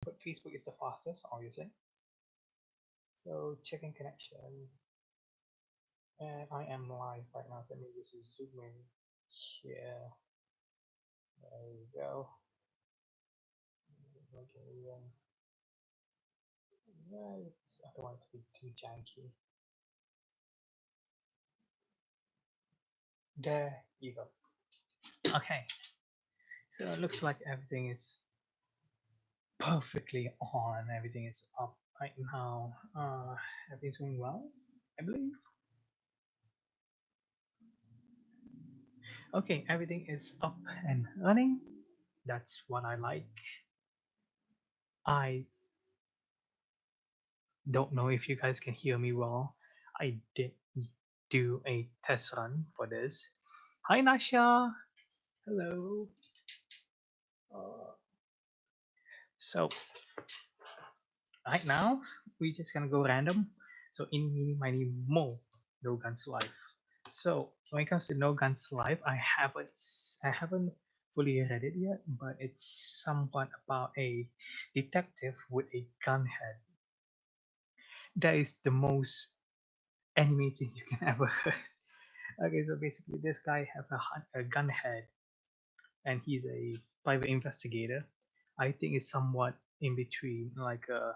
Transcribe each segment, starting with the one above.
but Facebook is the fastest, obviously. So checking connection, and I am live right now. So let me just zoom in here. There we go. Okay, yeah, I don't want it to be too janky. There you go. Okay, so it looks like everything is perfectly on. Everything is up right now. Everything's going well, I believe. Okay, everything is up and running. That's what I like. I don't know if you guys can hear me well. I did do a test run for this. Hi, Nasha. Hello. Uh, so right now we just gonna go random. So in me, my name Mo, No Guns Life. So when it comes to No Guns Life, I haven't fully read it yet, but it's somewhat about a detective with a gun head. That is the most animating you can ever heard. Okay, so basically this guy have a gun head, and he's a private investigator. I think it's somewhat in between like a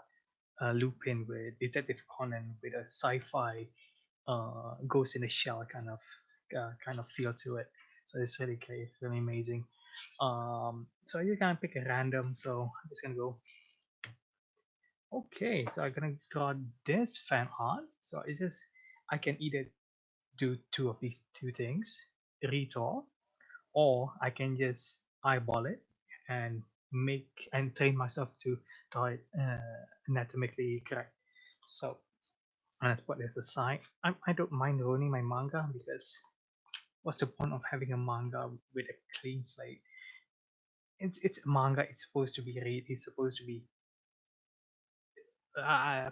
Lupin with Detective Conan with a sci-fi Ghost in the Shell kind of feel to it. So it's really okay. It's really amazing. So you can pick a random. So I'm just gonna go. Okay, so I'm gonna draw this fan art. So it's just I can either do two of these two things, redraw, or I can just eyeball it and make and train myself to draw it anatomically correct. So let's put this aside. I don't mind ruining my manga because what's the point of having a manga with a clean slate? It's manga. It's supposed to be read. It's supposed to be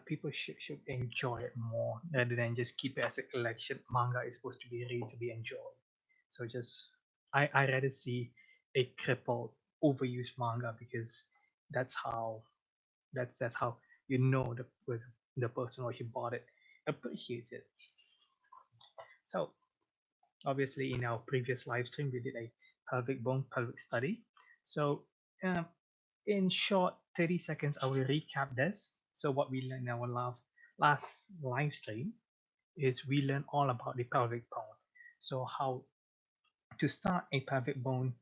people should enjoy it more rather than just keep it as a collection. Manga is supposed to be read to be enjoyed. So just I rather see a crippled, overused manga because that's how that's how you know the person or who bought it appreciates it. So obviously in our previous live stream we did a pelvic bone pelvic study. So um, in short 30 seconds I will recap this. So what we learned in our last live stream is we learned all about the pelvic bone. So how to start a pelvic bone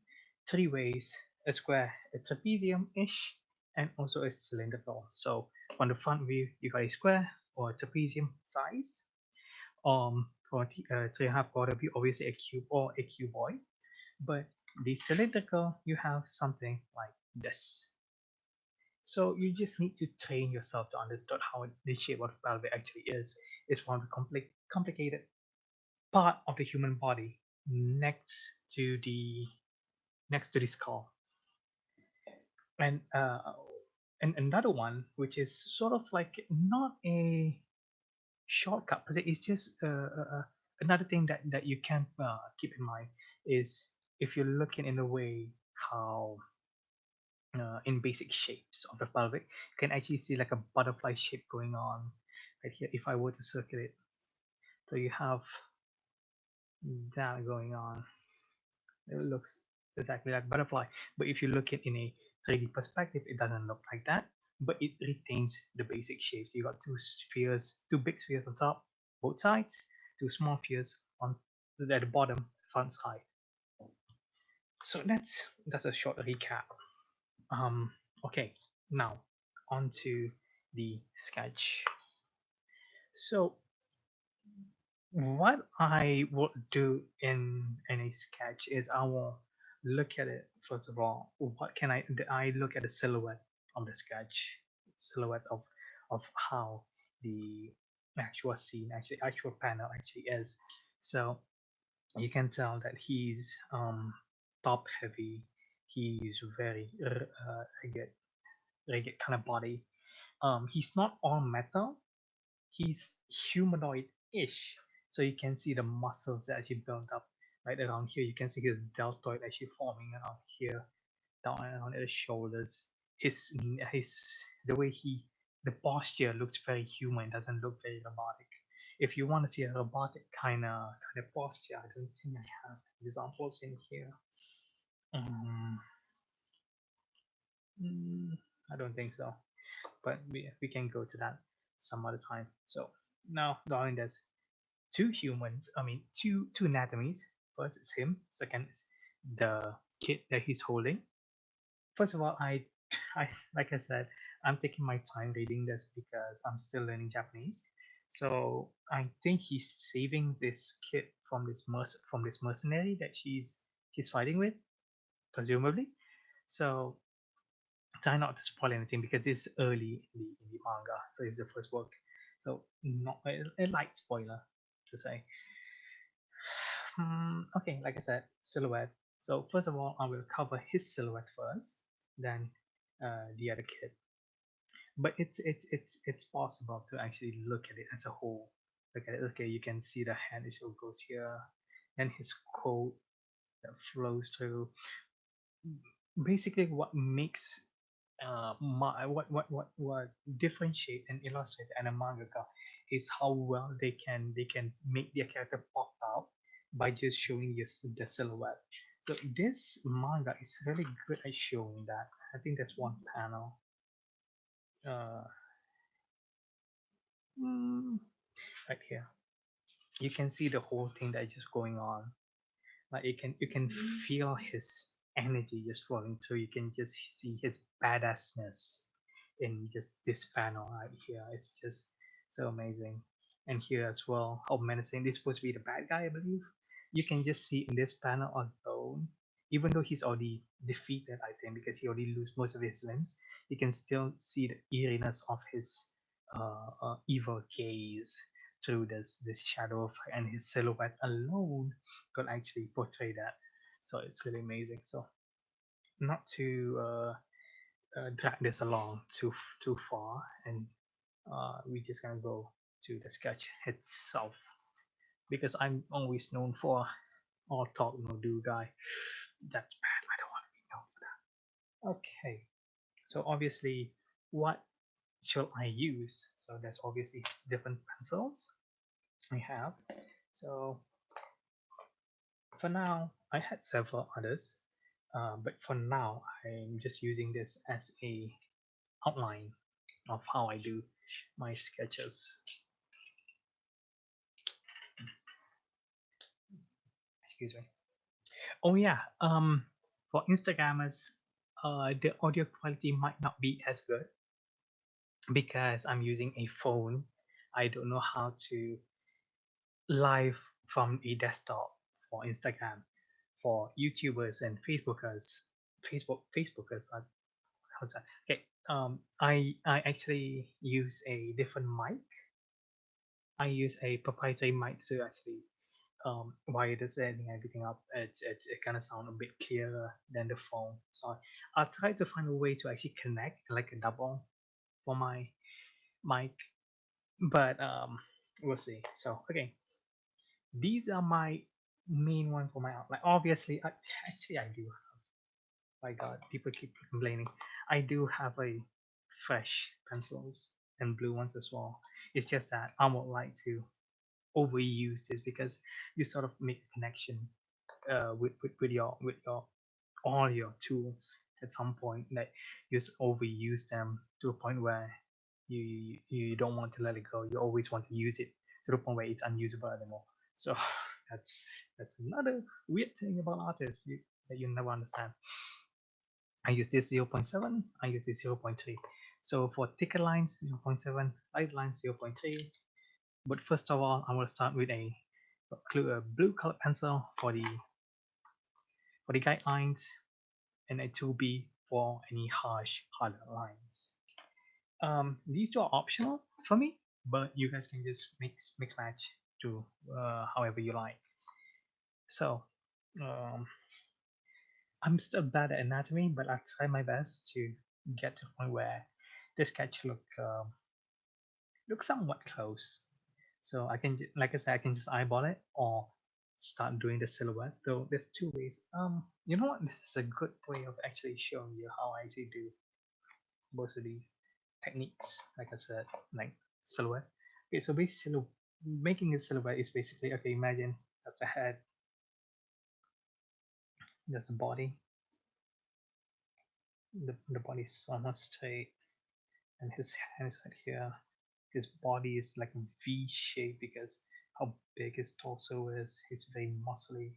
three ways: a square, a trapezium-ish, and also a cylindrical. So on the front view, you got a square or a trapezium size. For 3.5 quarter view, obviously a cube or a cuboid. But the cylindrical, you have something like this. So you just need to train yourself to understand how the shape of the pelvic actually is. It's one of the complicated part of the human body next to the skull. And another one which is sort of like not a shortcut, but it's just another thing that you can keep in mind is if you're looking in a way how in basic shapes of the pelvic, you can actually see like a butterfly shape going on right here. If I were to circle it, so you have that going on. It looks exactly like butterfly, but if you look at in a 3D perspective, it doesn't look like that. But it retains the basic shapes. You got two spheres, two big spheres on top, both sides, two small spheres on at the bottom, front side. So that's a short recap. Um, okay, now on to the sketch. So what I would do in a sketch is I will look at it first of all. What can I look at the silhouette of the sketch, silhouette of how the actual scene, actual panel actually is. So you can tell that he's top heavy. He's very rugged kind of body. He's not all metal. He's humanoid-ish. So you can see the muscles that actually built up right around here. You can see his deltoid actually forming around here, down around at the shoulders. his the way the posture looks very human, doesn't look very robotic. If you want to see a robotic kind of posture, I don't think I have examples in here. um, mm, I don't think so, but we can go to that some other time. So now, darling, there's two humans, I mean two anatomies. First is him, second is the kid that he's holding. First of all, I like I said, I'm taking my time reading this because I'm still learning Japanese. So I think he's saving this kid from this mercenary that he's fighting with, presumably. So try not to spoil anything because this is early in the manga, so it's the first book. So not a light spoiler to say. Okay, like I said, silhouette. So first of all, I will cover his silhouette first, then the other kid. But it's possible to actually look at it as a whole. Look at it. Okay, you can see the hand is goes here, and his coat that flows through. Basically, what makes what differentiate and illustrate and a mangaka is how well they can make their character pop out by just showing you the silhouette. So this manga is really good at showing that. I think that's one panel. Uh, mm, right here, you can see the whole thing that is just going on. Like you can feel his energy just flowing through. You can just see his badassness in just this panel right here. It's just so amazing. And here as well, how menacing. This is supposed to be the bad guy, I believe. You can just see in this panel alone, even though he's already defeated, I think, because he already lose most of his limbs, you can still see the eeriness of his evil gaze through this shadow of, and his silhouette alone could actually portray that. So it's really amazing. So not to drag this along too far, and we just gonna go to the sketch itself because I'm always known for all talk no do guy. That's bad. I don't want to be known for that. Okay, so obviously, what should I use? So there's obviously different pencils I have. So for now, I had several others, but for now, I'm just using this as a outline of how I do my sketches. Excuse me. Oh yeah, for Instagrammers, the audio quality might not be as good because I'm using a phone. I don't know how to live from a desktop for Instagram. For YouTubers and Facebookers are, how's that? Okay, I actually use a different mic. I use a proprietary mic to actually wire this and everything up. It kind of sound a bit clearer than the phone. So I'll try to find a way to actually connect like a double for my mic, but we'll see. So okay, these are my main one for my outline. Obviously, actually I do. My God, people keep complaining. I do have a fresh pencils and blue ones as well. It's just that I would like to overuse this because you sort of make a connection with your all your tools at some point. Like you just overuse them to a point where you don't want to let it go. You always want to use it to the point where it's unusable anymore. So that's another weird thing about artists that you never understand. I use this 0.7, I use this 0.3. So for thicker lines, 0.7, light lines 0.3. But first of all, I will start with a blue colored pencil for the guidelines and a 2B for any harder lines. These two are optional for me, but you guys can just mix match to however you like. So um, I'm still bad at anatomy, but I try my best to get to the point where the sketch look somewhat close. So I can, like I said, I can just eyeball it or start doing the silhouette. So there's two ways. You know what? This is a good way of actually showing you how I actually do both of these techniques, like I said, like silhouette. Okay, so basically making a silhouette is basically, okay, imagine that's the head, that's the body, the body is almost straight, and his hands right here. His body is like a V shape because how big his torso is. He's very muscly.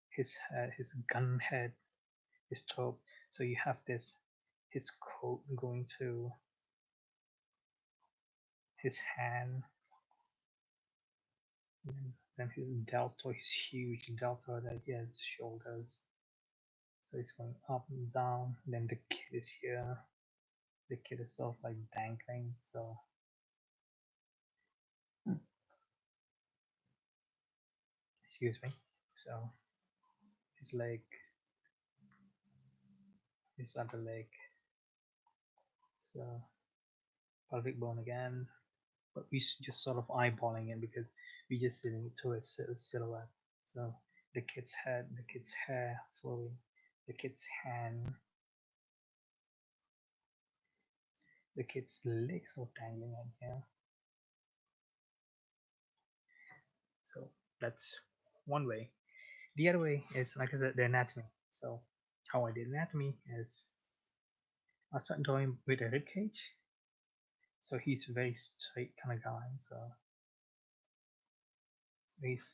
His head, his gun head, his top. So you have this, his coat going to his hand, and then his deltoid, his huge deltoid right here, his shoulders. So it's going up and down. Then the kid is here. The kid is sort of like dangling. So excuse me. So his leg, his other leg. So pelvic bone again. But we just sort of eyeballing it because we just didn't to a silhouette. So the kid's head, the kid's hair flowing, the kid's hand, the kid's legs are dangling on here. So that's one way. The other way is, like I said, the anatomy. So how I did anatomy is I start drawing with a rib cage. So he's a very straight kind of guy. So he's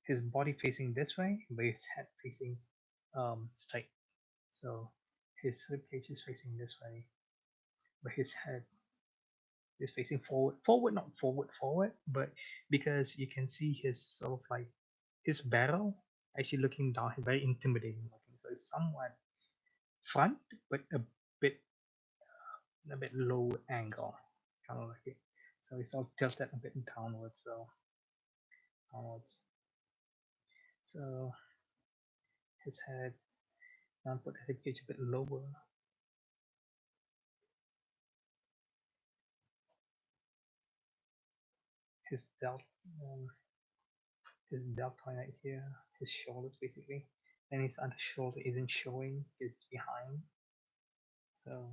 his body facing this way, but his head facing straight. So his rib cage is facing this way, but his head is facing forward. Forward, not forward, forward, but because you can see his sort of like his barrel actually looking down, very intimidating looking. So it's somewhat front, but a bit low angle, kind of like it. So it's all tilted a bit downwards. So downwards. So his head, now put the rib cage a bit lower. His delt, um, his deltoid right here, his shoulders basically. Then his other shoulder isn't showing; it's behind. So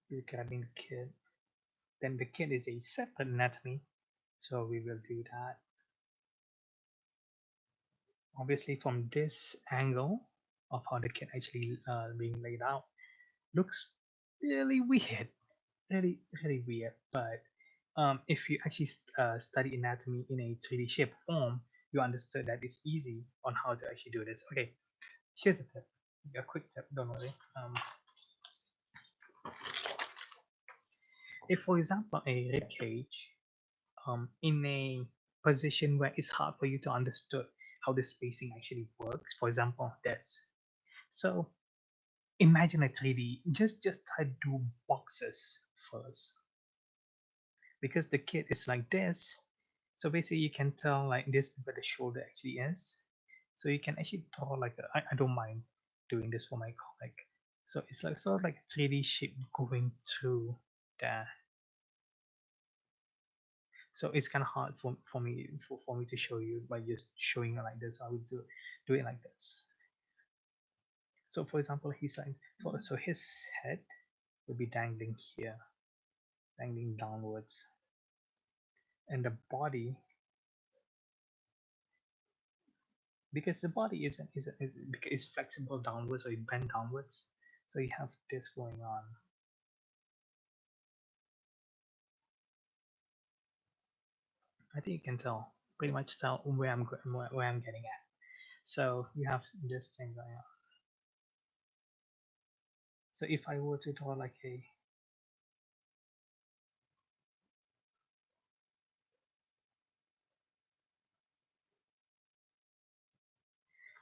he's grabbing the kid. Then the kid is a separate anatomy, so we will do that. Obviously, from this angle of how the kid actually being laid out, looks really weird, really really weird. But if you actually study anatomy in a 3D shape form, you understood that it's easy on how to actually do this. Okay, here's a tip, a quick tip. Don't worry. If, for example, a rib cage in a position where it's hard for you to understand how the spacing actually works, for example, this. So imagine a 3D. Just try to do boxes first because the kid is like this. So basically, you can tell like this where the shoulder actually is. So you can actually draw like I don't mind doing this for my comic. So it's like sort of like 3D shape going through there. So it's kind of hard for me to show you by just showing it like this. I would do it like this. So for example, he's like so his head will be dangling here, dangling downwards, and the body, because the body is flexible downwards or it bend downwards, so you have this going on. I think you can tell, pretty much tell where I'm getting at. So you have this thing going on. So if I were to draw like a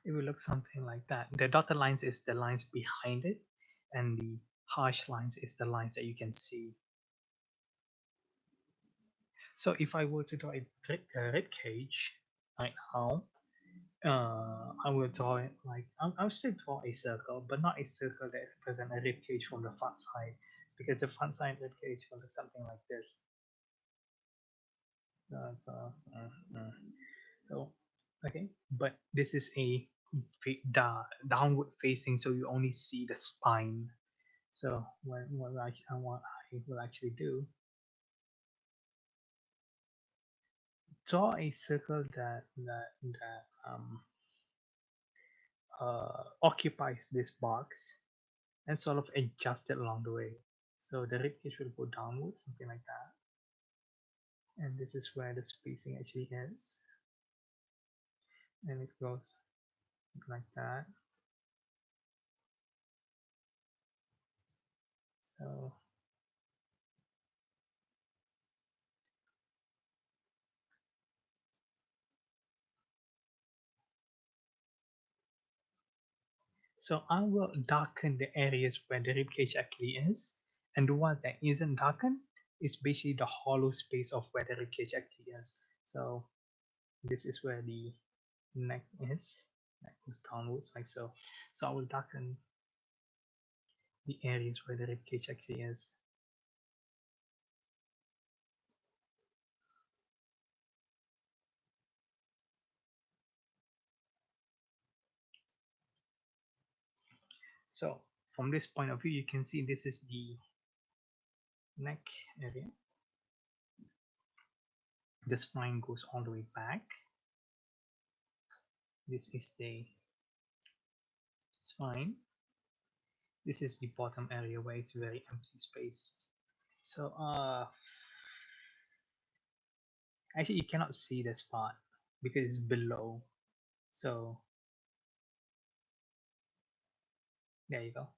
it will look something like that. The dotted lines is the lines behind it, and the harsh lines is the lines that you can see. So if I were to draw a rib cage right now, I will draw it like I'll still draw a circle, but not a circle that represents a rib cage from the front side, because the front side rib cage will look something like this. Uh, uh, uh, uh. So okay, but this is a downward facing, so you only see the spine. So what I will actually do, draw a circle that occupies this box and sort of adjust it along the way. So the ribcage will go downwards, something like that. And this is where the spacing actually is. And it goes like that. So I will darken the areas where the ribcage actually is, and the one that isn't darkened is basically the hollow space of where the ribcage actually is. So this is where the neck is. Neck goes downwards like so. So I will darken the areas where the ribcage actually is. So from this point of view, you can see this is the neck area. The spine goes all the way back. This is the spine. This is the bottom area where it's very empty space. So actually you cannot see this part because it's below. So there you go.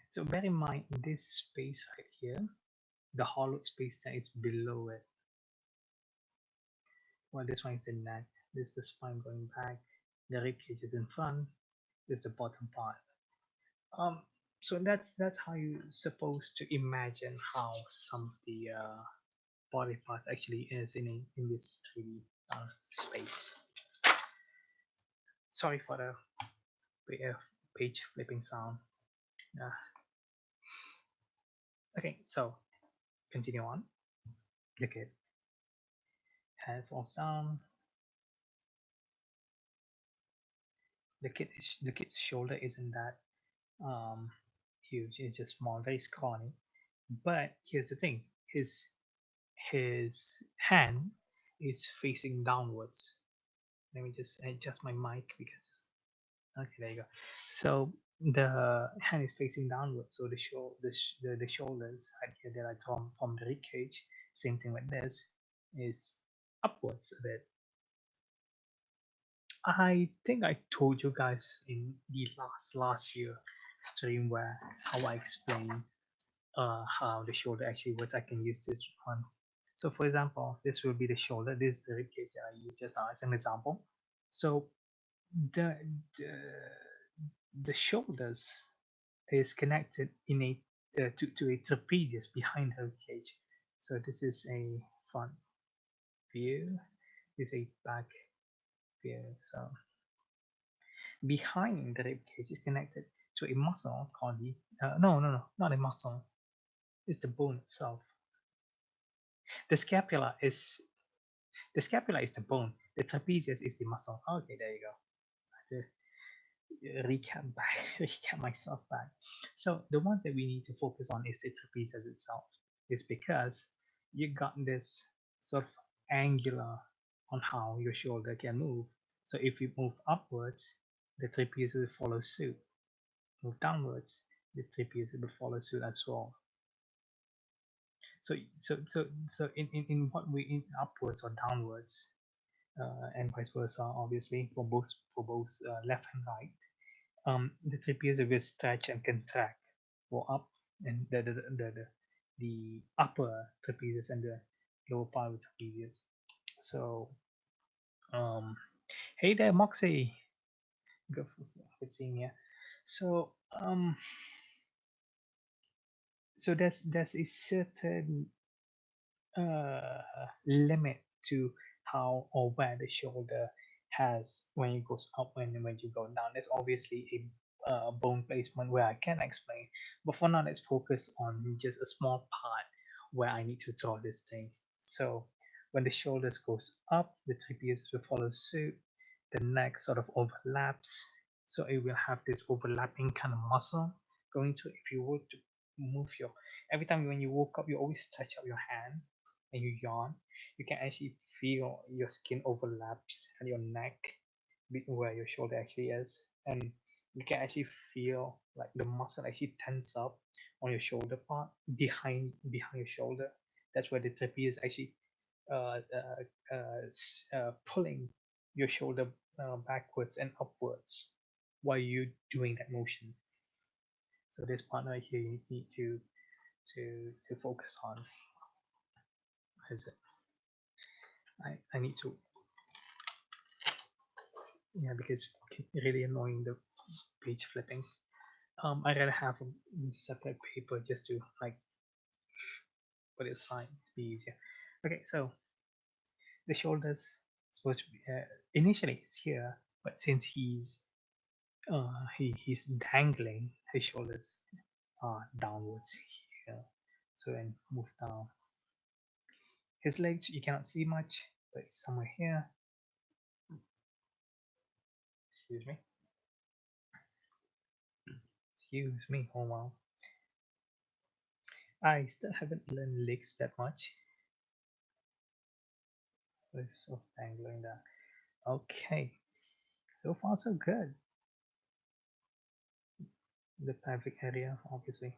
So bear in mind this space right here, the hollowed space that is below it. Well, this one is the neck. This is the spine going back. The ribcage is in front. This is the bottom part. Um, so that's how you supposed to imagine how some of the body parts actually is in this 3D space. Sorry for the page flipping sound. Uh, okay, so continue on. Look at head falls down. The kid's shoulder isn't that um, huge. It's just small, very scrawny. But here's the thing: his hand is facing downwards. Let me just adjust my mic because okay, there you go. So the hand is facing downwards, so the shoulders right here that I from the rib cage, same thing with this, is upwards a bit. I think I told you guys in the last year stream where how I explained how the shoulder actually works. I can use this one. So for example, this will be the shoulder. This is the rib cage that I used just now as an example. So the the, the shoulders is connected in a to a trapezius behind the rib cage. So this is a front view. This is a back view. So behind the rib cage is connected to a muscle called the no, not a muscle. It's the bone itself. The scapula is the bone. The trapezius is the muscle. Okay, there you go. I have to recap back, recap myself back. So the one that we need to focus on is the trapezius itself. It's because you got this sort of angular on how your shoulder can move. So if you move upwards, the trapezius will follow suit. Move downwards, the trapezius will follow suit as well. So in what we in upwards or downwards, and vice versa, obviously for both left and right. The trapezius will stretch and contract for up and the upper trapezius and the lower part of the trapezius. So, um, hey there, Moxie. Good seeing you. So, so there's a certain limit to how or where the shoulder has when it goes up and when you go down. There's obviously a bone placement where I can explain, but for now let's focus on just a small part where I need to draw this thing. So when the shoulders goes up, the trapezius will follow suit. the neck sort of overlaps, so it will have this overlapping kind of muscle going to. If you were to move your, every time when you woke up, you always touch up your hand and you yawn, you can actually feel your skin overlaps and your neck where your shoulder actually is, and you can actually feel like the muscle actually tense up on your shoulder part, behind your shoulder. That's where the trapezius actually pulling your shoulder backwards and upwards while you're doing that motion. So this part right here you need to focus on. Is it? I need to, yeah, because it's really annoying the page flipping. I rather have a separate paper just to like put it aside to be easier. Okay, so the shoulders supposed to be initially it's here, but since he's dangling his shoulders downwards here, so then move down. His legs you cannot see much, but it's somewhere here. Excuse me. Excuse me. Oh wow. I still haven't learned legs that much. So dangling that. Okay. So far so good. The pelvic area, obviously.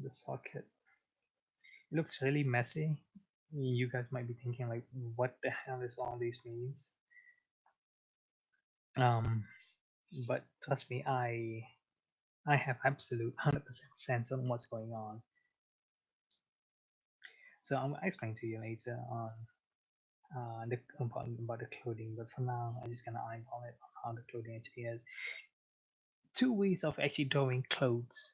The socket. It looks really messy. You guys might be thinking like, what the hell is all these means? Um, but trust me, I have absolute 100% sense on what's going on. So I'm gonna explain to you later on about the clothing. But for now, I'm just gonna eyeball it on how the clothing actually is. Two ways of actually drawing clothes.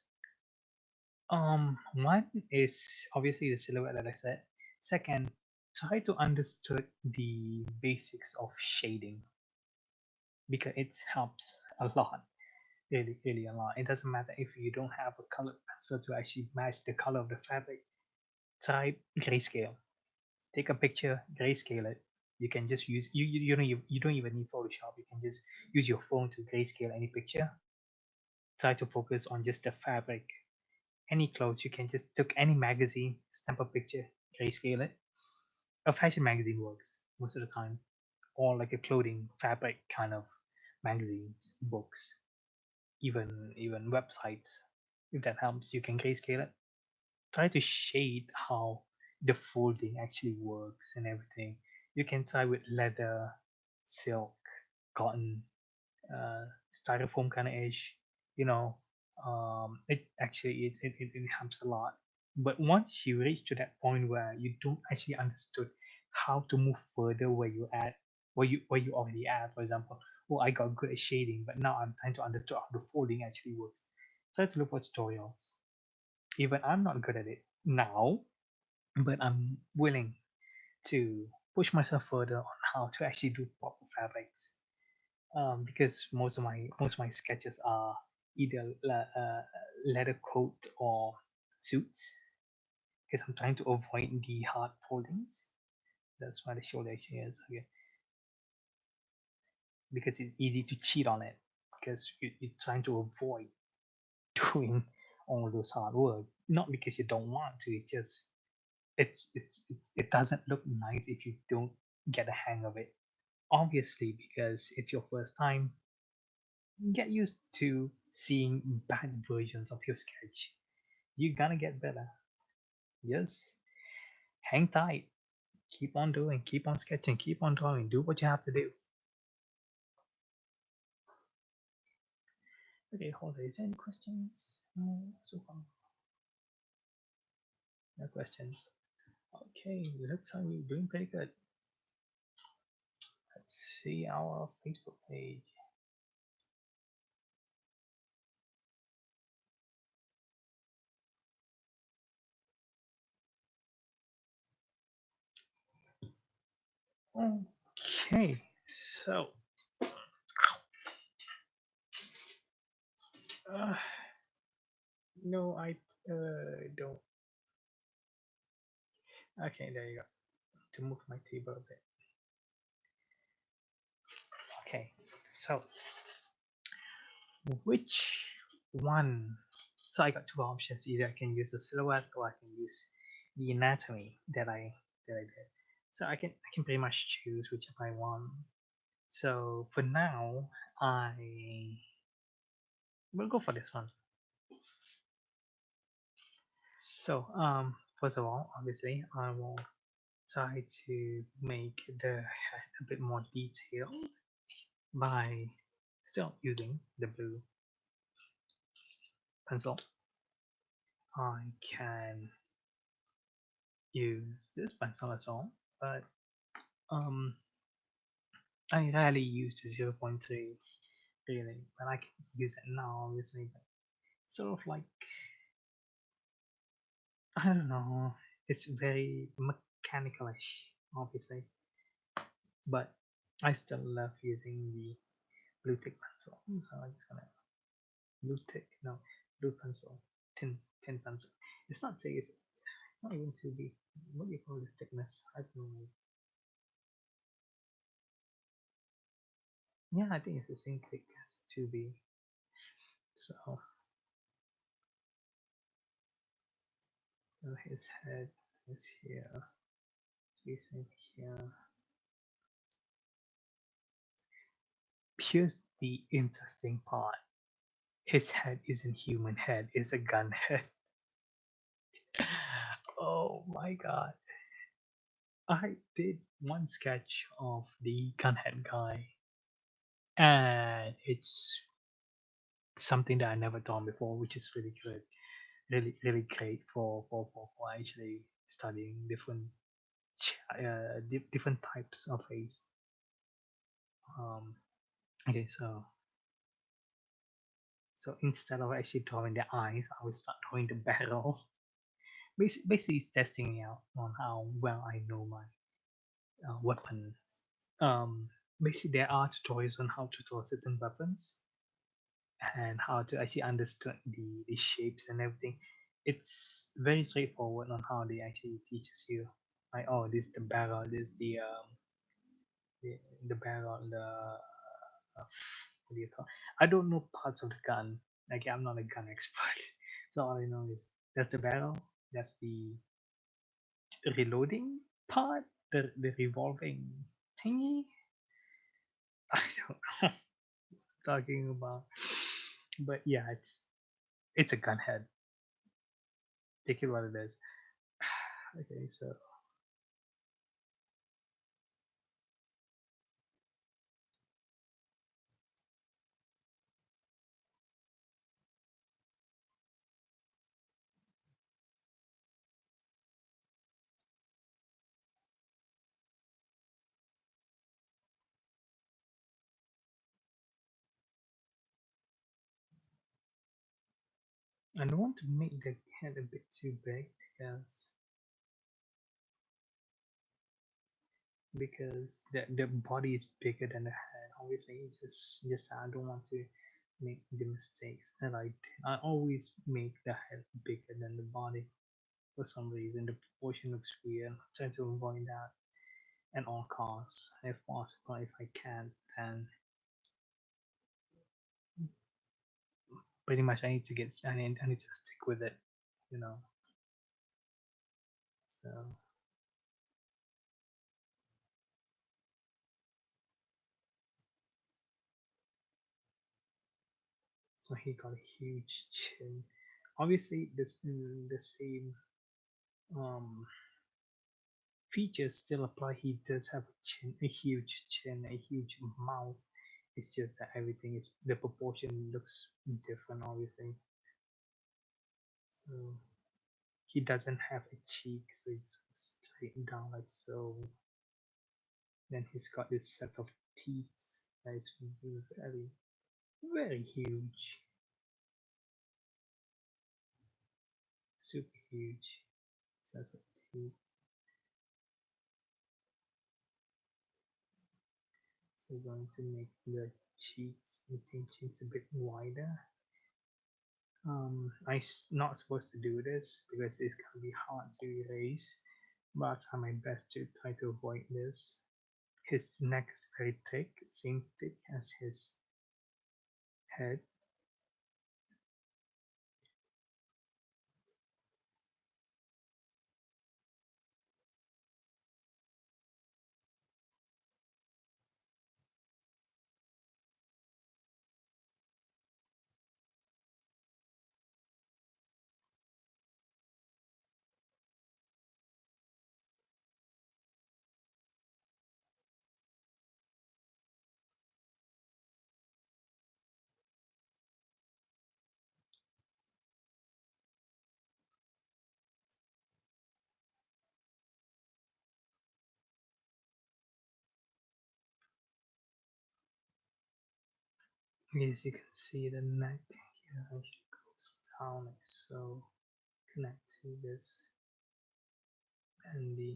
One is obviously the silhouette that I said. Second, try to understand the basics of shading because it helps a lot, really a lot. It doesn't matter if you don't have a colored pencil to actually match the color of the fabric. Try grayscale. Take a picture, grayscale it. You can just use you don't even need Photoshop. You can just use your phone to grayscale any picture. Try to focus on just the fabric. Any clothes, you can just take any magazine, stamp a picture, grayscale it. A fashion magazine works most of the time, or like a clothing fabric kind of magazines, books, even websites. If that helps, you can grayscale it. Try to shade how the folding actually works and everything. You can try with leather, silk, cotton, styrofoam kind of ish. You know, it actually it helps a lot. But once you reach to that point where you don't actually understood how to move further where you at, where you already at, for example, oh I got good at shading, but now I'm trying to understand how the folding actually works. Try to look for tutorials. Even I'm not good at it now, but I'm willing to push myself further on how to actually do proper fabrics. Because most of my sketches are either leather coat or suits. Because I'm trying to avoid the hard foldings. That's why the shoulder actually is okay. Because it's easy to cheat on it. Because you're trying to avoid doing all those hard work. Not because you don't want to. It's just it doesn't look nice if you don't get a hang of it. Obviously, because it's your first time, get used to seeing bad versions of your sketch. You're gonna get better. Just hang tight. Keep on doing, keep on sketching, keep on drawing. Do what you have to do. Okay, hold on. Is there any questions? No, so far. No questions. Okay, looks like we're doing pretty good. Let's see our Facebook page. Okay, so uh, no, I don't. Okay, there you go. To move my table a bit. Okay, so which one? So I got two options. Either I can use the silhouette or I can use the anatomy that I did. So I can pretty much choose whichever I want. So for now, I will go for this one. So first of all, obviously, I will try to make the head a bit more detailed by still using the blue pencil. I can use this pencil as well, but um, I rarely use the 0.3 really, but I can use it now obviously. But sort of like, I don't know, it's very mechanicalish obviously, but I still love using the blue tick pencil. So I'm just gonna blue tick, no, blue pencil, tin pencil. It's not thick, it's not even too big. What do you call this thickness? I don't know. Yeah, I think it's the same thick as 2B. So his head is here, facing here. Here's the interesting part. His head isn't human head, it's a gun head. Oh my god. I did one sketch of the gunhead guy, and it's something that I never done before, which is really good, really great for actually studying different types of face. Um, okay, so instead of actually drawing the eyes, I will start drawing the barrel. Basically, it's testing me out on how well I know my weapon. Um, Basically, there are tutorials on how to draw certain weapons and how to actually understand the shapes and everything. It's very straightforward on how they actually teaches you. Like, oh, this is the barrel, this is the, the barrel, the what do you call? I don't know parts of the gun. Like, I'm not a gun expert, so all I know is that's the barrel, that's the reloading part, the revolving thingy. I don't know what I'm talking about, but yeah, it's a gun head. Take it what it is. Okay, so I don't want to make the head a bit too big because the body is bigger than the head. Obviously, just I don't want to make the mistakes that I did. I always make the head bigger than the body for some reason. The proportion looks weird. I'm trying to avoid that at all costs, if possible. If I can, then pretty much I need to get. I need to stick with it. You know. So so he got a huge chin. Obviously, the same um features still apply. He does have a huge chin, a huge mouth. It's just that everything is the proportion looks different, obviously. So he doesn't have a cheek, so it's straight down like so. Then he's got this set of teeth that is very, very huge, super huge. Sets of teeth. So we're going to make the cheeks, the cheeks a bit wider. I'm not supposed to do this because it's gonna be hard to erase, but I'll try my best to try to avoid this. His neck is very thick, same thick as his head. As you can see, the neck here actually goes down like so, connect to this, and the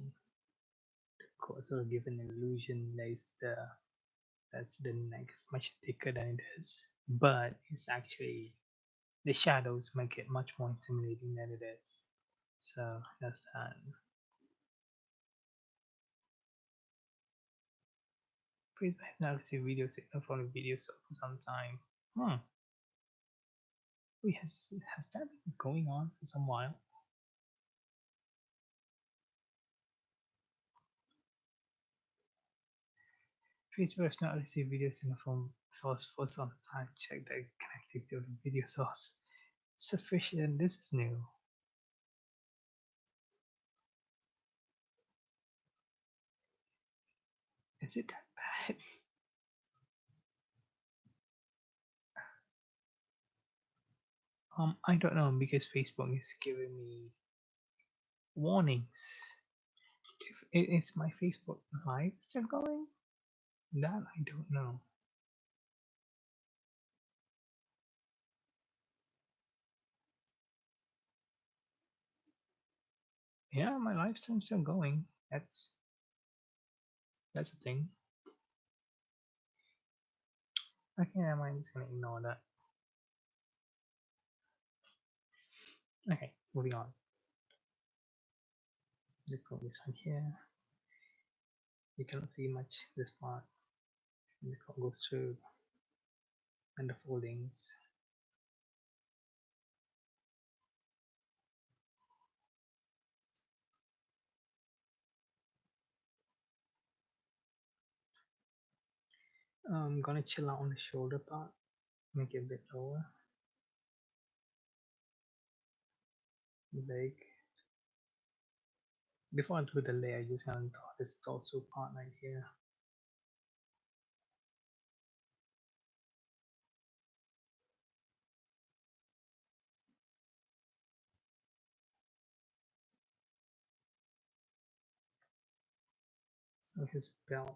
sort of give an illusion that is that's the neck is much thicker than it is, but it's actually the shadows make it much more intimidating than it is. So that's that. Please has now received video signal from the video source for some time. Hmm. Wait, has that been going on for some while? Facebook has not received video signal from source for some time. Check the connectivity of the video source. Sufficient. This is new. Is it that bad? I don't know because Facebook is giving me warnings. If is my Facebook Live still going? That I don't know. Yeah, my live stream's still going. That's a thing. Okay, I'm just gonna ignore that. Okay, moving on. Let's put this on here. You cannot see much this part. And the code goes through and the foldings. I'm gonna chill out on the shoulder part, make it a bit lower. Leg. Before I do the leg, I just gonna draw this torso part right here. So his belt.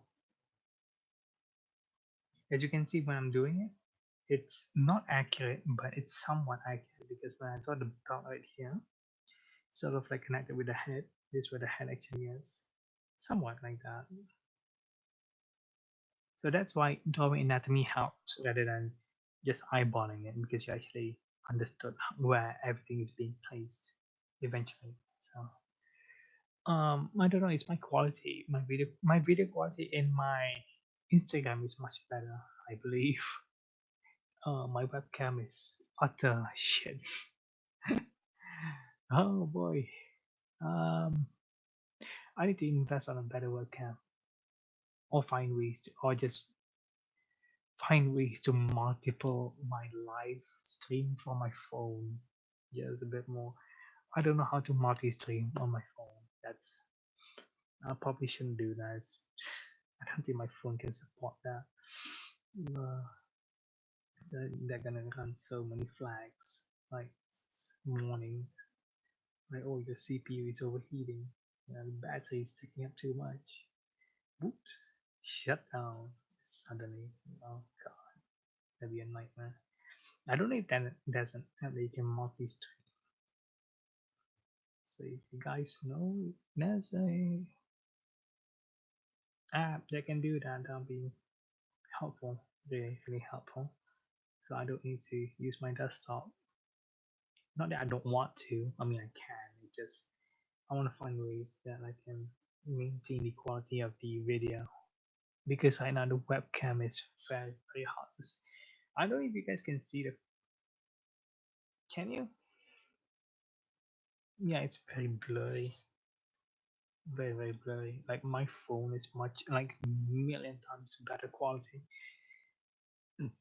As you can see when I'm doing it, it's not accurate, but it's somewhat accurate because when I draw the belt right here, sort of like connected with the head, this is where the head actually is. Somewhat like that. So that's why drawing anatomy helps rather than just eyeballing it because you actually understood where everything is being placed eventually. So I don't know, it's my quality. My video quality in my Instagram is much better, I believe. My webcam is utter shit. Oh boy. Um I need to invest on a better webcam or find ways to or just find ways to multiple my live stream from my phone. Just a bit more. I don't know how to multi-stream on my phone. That's I probably shouldn't do that. I don't think my phone can support that. Uh, they're gonna run so many flags, like warnings, like oh your CPU is overheating, the battery is taking up too much. Oops, shut down suddenly. Oh god, that'd be a nightmare. I don't know if that there's an app that you can multi-stream. So if you guys know there's a app that can do that, that'll be helpful, really, really helpful. So I don't need to use my desktop. Not that I don't want to. I mean, I can. It just I want to find ways that I can maintain the quality of the video because I know the webcam is very hard to see. I don't know if you guys can see the. Can you? Yeah, it's very blurry, very blurry. Like my phone is much like million times better quality. Mm.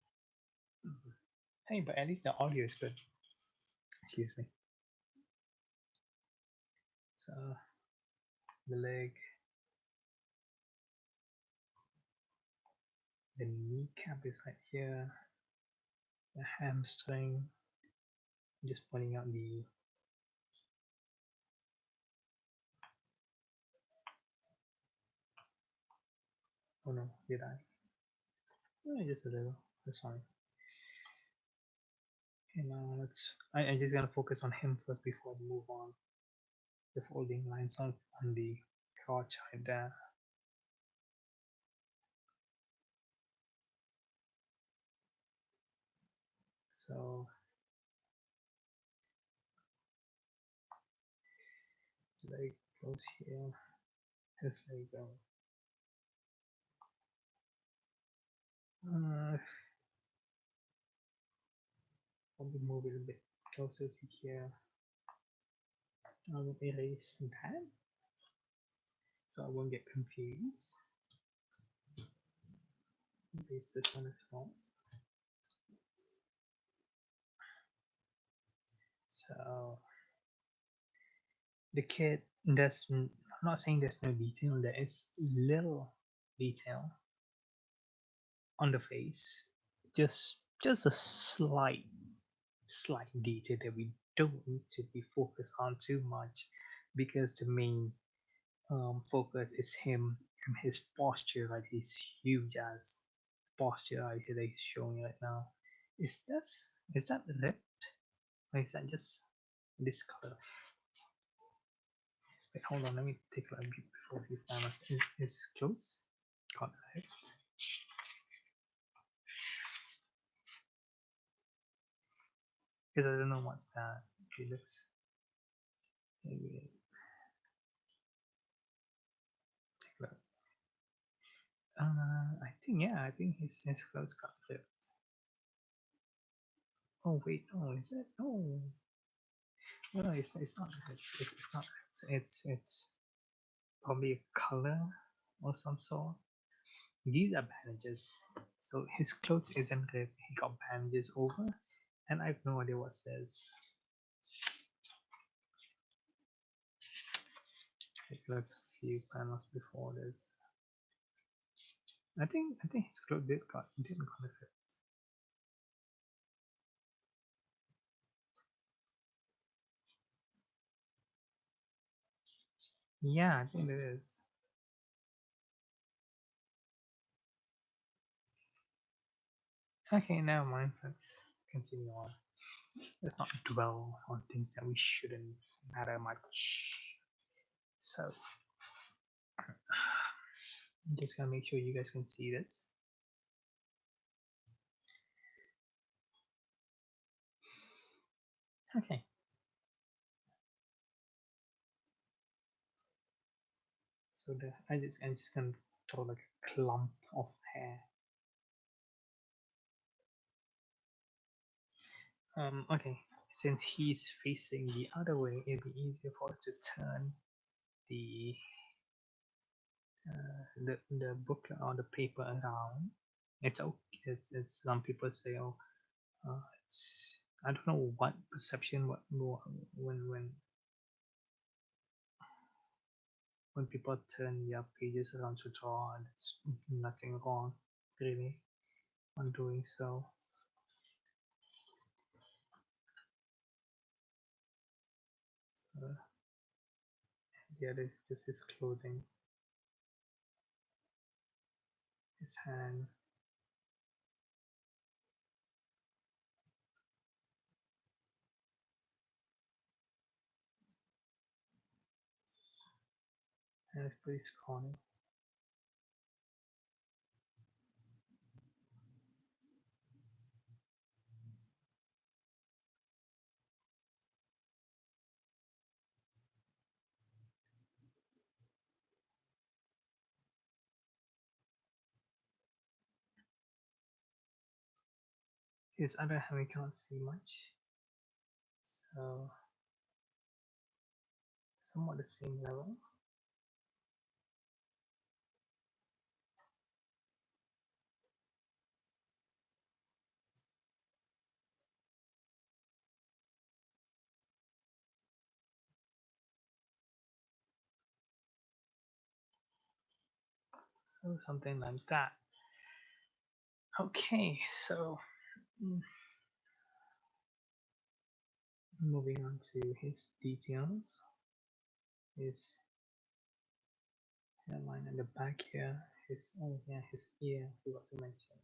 Hey, but at least the audio is good. Excuse me. So the leg, the kneecap is right here. The hamstring. Just pointing out the. Oh no, did I? Just a little. That's fine. Okay, now let's. I'm just gonna focus on him first before we move on. The folding lines on the crotch right there. So leg goes here. His leg goes. Probably move it a bit closer to here. I will erase that so I won't get confused. Erase this one as well. So the kid, there's, I'm not saying there's no detail, there is little detail on the face, just a slight detail that we don't need to be focused on too much because the main focus is him and his posture, right? His huge ass posture right here that he's showing right now. Is that ripped? Or is that just this color? Wait, hold on, let me take a look before we find us. Is close? Correct. Because I don't know what's that. Okay, let's maybe take a look. I think his clothes got ripped. Oh wait, no, is it? No, no, it's not ripped. It's not ripped. It's probably a color or some sort. These are bandages. So his clothes isn't ripped. He got bandages over, and I have no idea what says. Take a look a few panels before this. I think his clothes didn't got ripped. Yeah, I think it is. Okay, never mind. Let's continue on. Let's not dwell on things that we shouldn't matter much. So, I'm just gonna make sure you guys can see this. Okay. So I'm just gonna throw like a clump of hair. Okay. Since he's facing the other way, it'd be easier for us to turn the the booklet or the paper around. It's okay. It's some people say, oh, it's I don't know what perception when people turn their pages around to draw, and it's nothing wrong really on doing so. The other is just his clothing, his hand. And it's pretty scrawny. His other hand we cannot see much, so somewhat the same level. So something like that. Okay, so mm, moving on to his details, his hairline at the back here, his oh yeah, his ear, forgot to mention.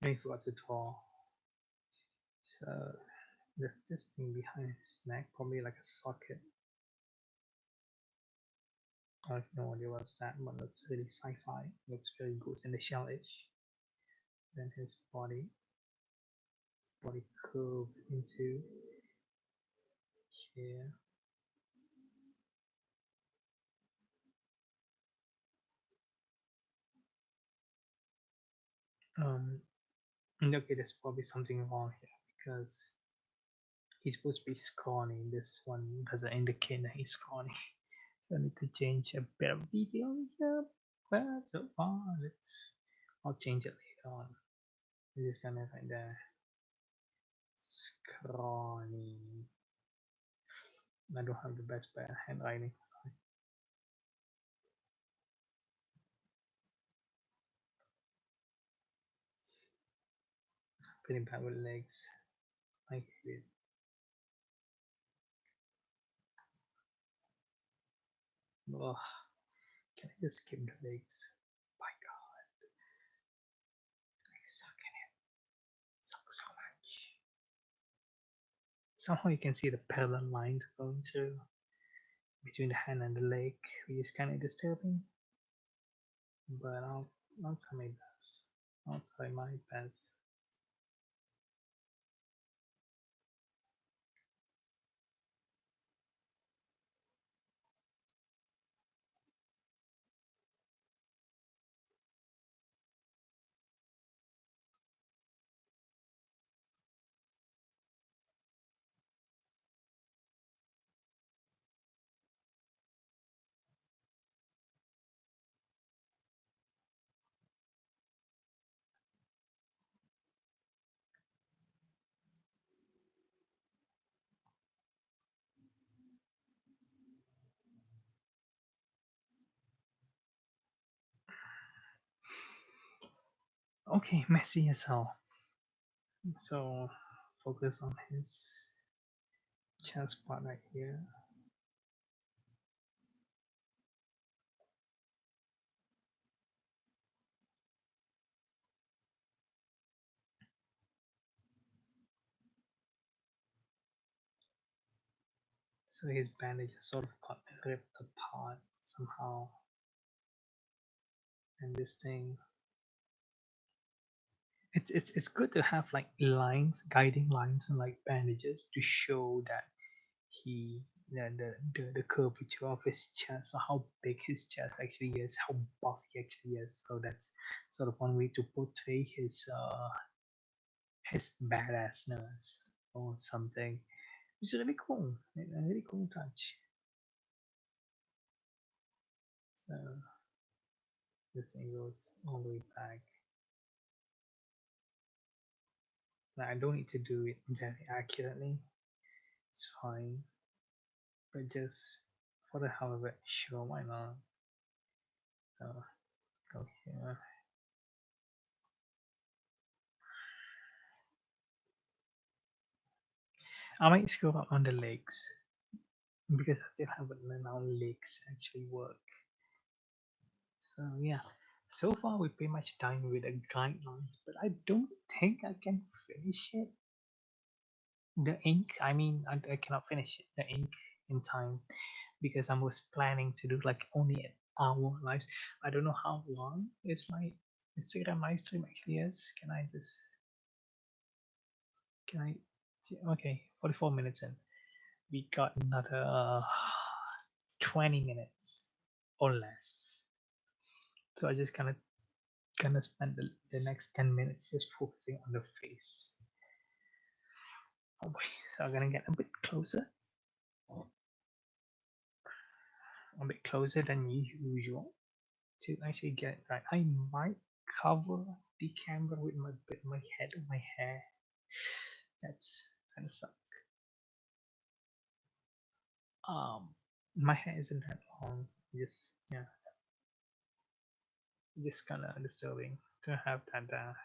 I forgot to draw. So there's this thing behind his neck, probably like a socket. I have no idea what's that, but looks really sci-fi. Looks very Ghost in the Shell-ish. Then his body curved into here. Um, okay, there's probably something wrong here because he's supposed to be scrawny. This one doesn't indicate that he's scrawny. So I need to change a bit of detail here. But so far, I'll change it later on. I'm just gonna find the scrawny. I don't have the best handwriting. Sorry. Pretty bad with legs. I hate it. Ugh. Can I just skip the legs? My god, I suck at it. Suck so much. Somehow you can see the parallel lines going through between the hand and the leg, which is kind of disturbing. But I'll try my best. I'll try my best. Okay, messy as hell. So focus on his chest part right here. So his bandage sort of got ripped apart somehow. And this thing, it's good to have like lines, guiding lines and like bandages to show that he the curvature of his chest, so how big his chest actually is, how buff he actually is. So that's sort of one way to portray his badassness or something. It's really cool, a really cool touch. So this thing goes all the way back. Now, I don't need to do it very accurately. It's fine, but just for the hell of it, sure, why not? Go here. I might screw up on the legs because I still haven't learned how legs actually work. So yeah, so far we're pretty much done with the guidelines, but I don't think I can finish it. The ink, I mean, I cannot finish it, the ink in time because I was planning to do like only an hour live. I don't know how long is my Instagram live stream actually is. Can I? Okay, 44 minutes in. We got another 20 minutes or less. So I just kind of gonna spend the next 10 minutes just focusing on the face. Oh boy, so I'm gonna get a bit closer, than usual to actually get it right. I might cover the camera with my head and my hair. That's kind of suck. Um, my hair isn't that long. Just yeah, just kind of disturbing to have that.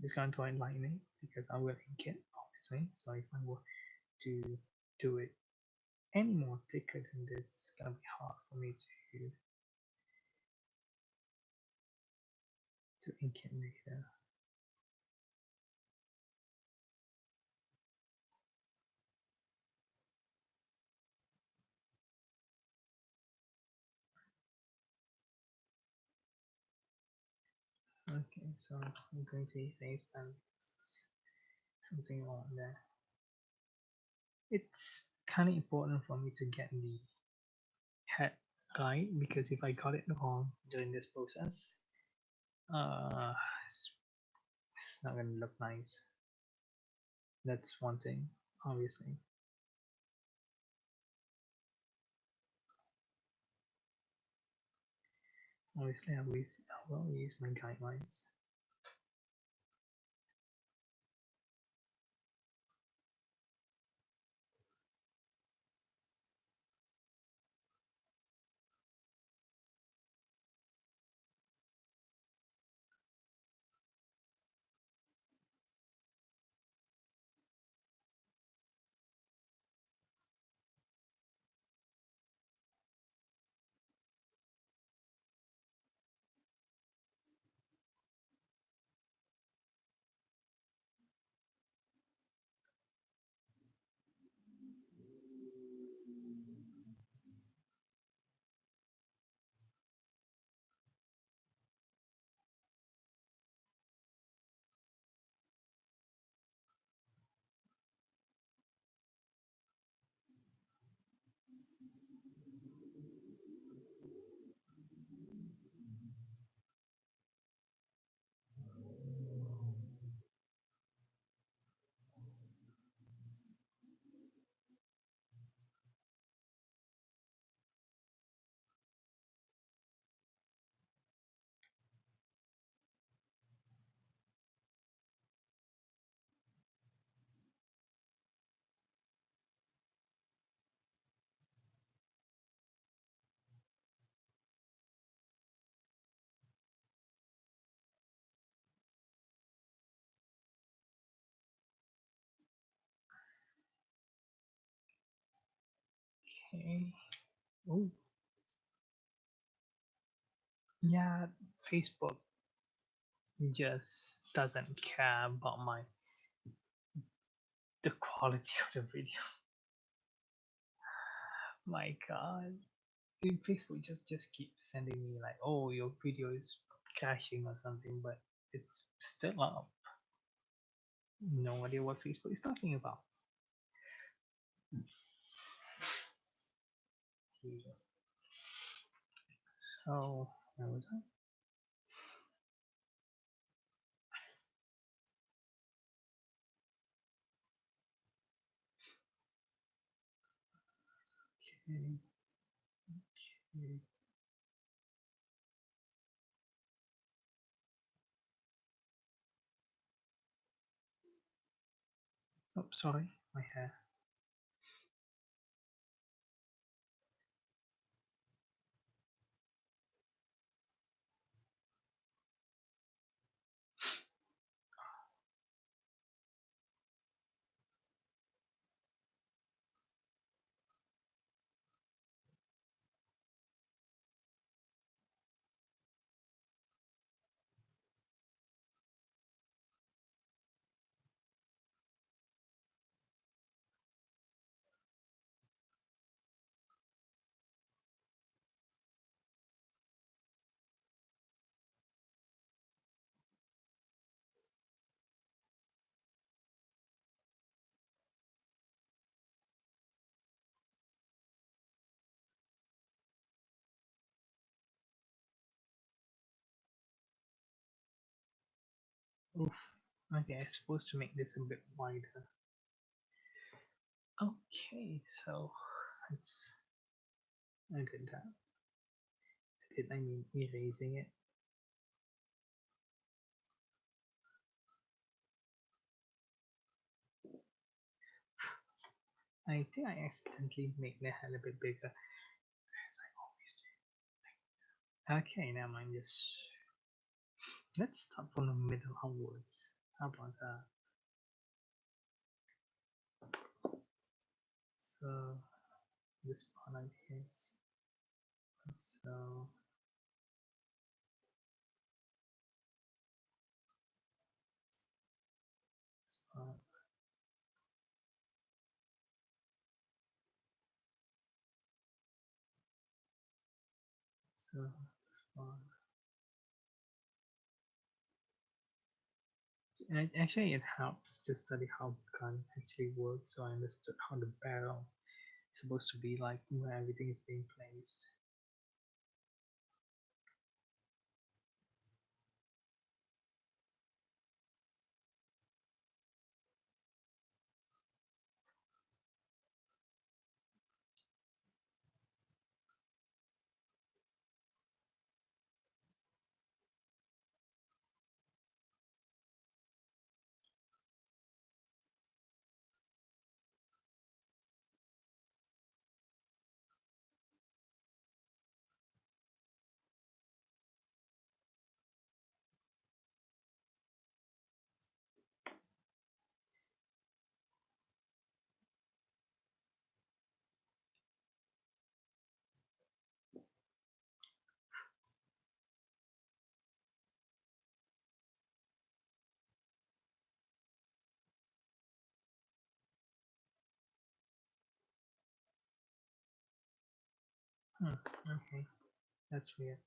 Just going to enlightening because I will ink it obviously. So if I were to do it any more thicker than this, it's gonna be hard for me to ink it later. Okay, so I'm going to erase that something on there. It's kind of important for me to get the head right because if I got it wrong during this process, uh, it's, it's not gonna look nice. That's one thing, obviously. Obviously, I will use my guidelines. Okay. Oh, yeah. Facebook just doesn't care about the quality of the video. My God, Facebook just keeps sending me like, oh, your video is crashing or something, but it's still up. No idea what Facebook is talking about. So where was I? Okay, okay. Oh, sorry, my hair. Oof. Okay, I'm supposed to make this a bit wider. Okay, so let's. I did that. I mean erasing it? I think I accidentally made the hell a bit bigger, as I always do. Okay, now mind. Just let's start from the middle onwards. How about that? So this part I guess. So this part. So this part. And actually, it helps to study how the gun actually works, so I understood how the barrel is supposed to be like, where everything is being placed. Hmm, okay, that's weird.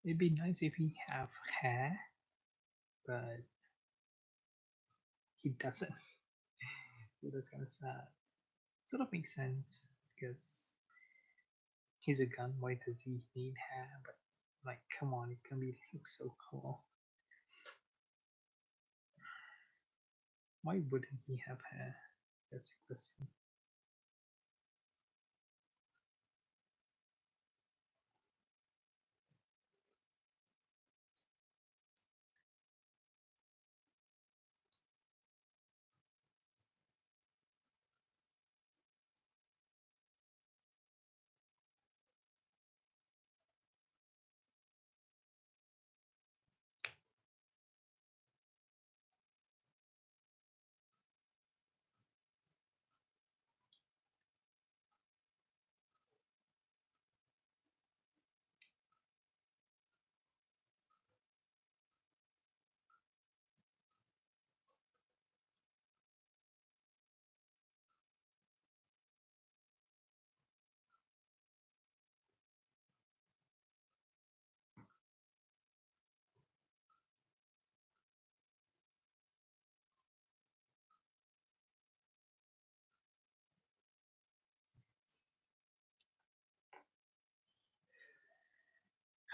It'd be nice if he have hair, but he doesn't. So that's kind of sad. Sort of makes sense because he's a gun. Why does he need hair? But like, come on, it can be look so cool. Why wouldn't he have hair? That's the question.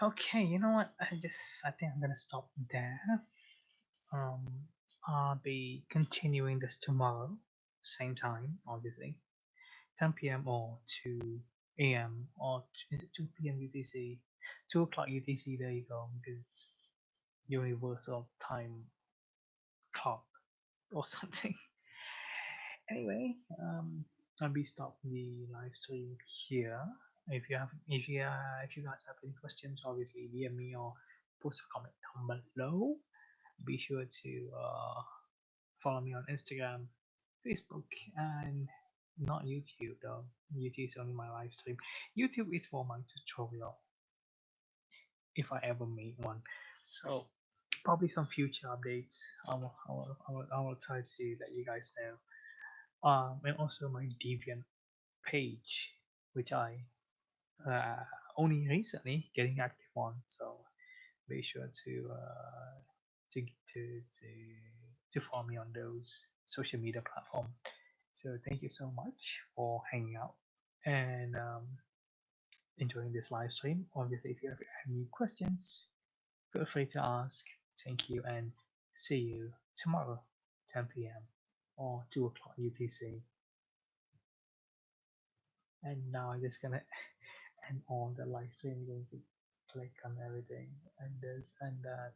Okay, you know what? I think I'm gonna stop there. Um, I'll be continuing this tomorrow, same time, obviously, 10 p.m. or 2 a.m. or is it 2 p.m. UTC? 2 o'clock UTC. There you go. Because it's universal time clock or something. Anyway, I'll be stopping the live stream here. If you guys have any questions, obviously DM me or post a comment down below. Be sure to follow me on Instagram, Facebook, and not YouTube though. YouTube is only my live stream. YouTube is for my tutorial if I ever make one. So probably some future updates. I will try to let you guys know. And also my Deviant page, which I uh, only recently getting active on. So be sure to to to to follow me on those social media platform. So thank you so much for hanging out and enjoying this live stream. Obviously, if you have any questions, feel free to ask. Thank you and see you tomorrow, 10 p.m. or 2 o'clock UTC. And now I'm just gonna end all the live stream. Going to click on everything and this and that